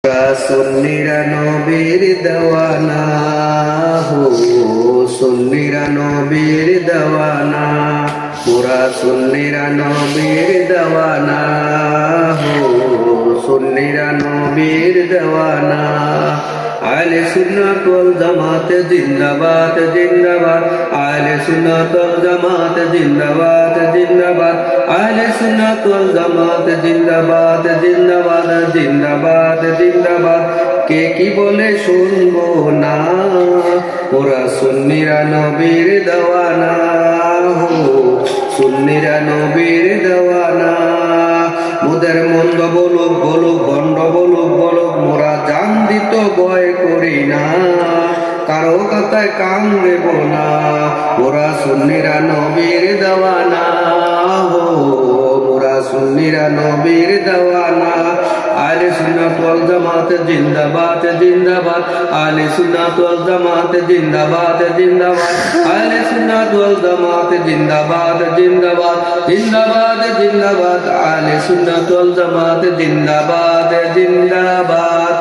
সুন্নিরা নবীর দেওয়ানা হো, সুন্নিরা নবীর দেওয়ানা, মোরা সুন্নিরা নবীর দেওয়ানা হো, সুন্নিরা নবীর দেওয়ানা। আহলে সুন্নাত ওয়াল জামাত জিন্দাবাদ জিন্দাবাদ, আহলে সুন্নাত ওয়াল জামাত জিন্দাবাদ জিন্দাবাদ, আহলে সুন্নাত ওয়াল জামাত জিন্দাবাদ জিন্দাবাদ জিন্দাবাদ জিন্দাবাদ। কে কি বলে শুনবো না, ওরা সুন্নিরা নবীর দেওয়ানা হো, সুন্নিরা নবীর দেওয়ানা। মোদের মন্দ বলুক বলুক, ভণ্ড বলুক বলুক, মোরা জান দিত ভয় করি না, কারো কথায় কান দেব না। মোরা সুন্নিরা নবীর দেওয়ানা হো, মোরা সুন্নিরা নবীর দেওয়ানা। আহলে সুন্নাত ওয়াল জামাত জিন্দাবাদ জিন্দাবাদ, আহলে সুন্নাত ওয়াল জামাত জিন্দাবাদ জিন্দাবাদ, আহলে সুন্নাত ওয়াল জামাত জিন্দাবাদ জিন্দাবাদ জিন্দাবাদ জিন্দাবাদ, আহলে সুন্নাত ওয়াল জামাত জিন্দাবাদ জিন্দাবাদ।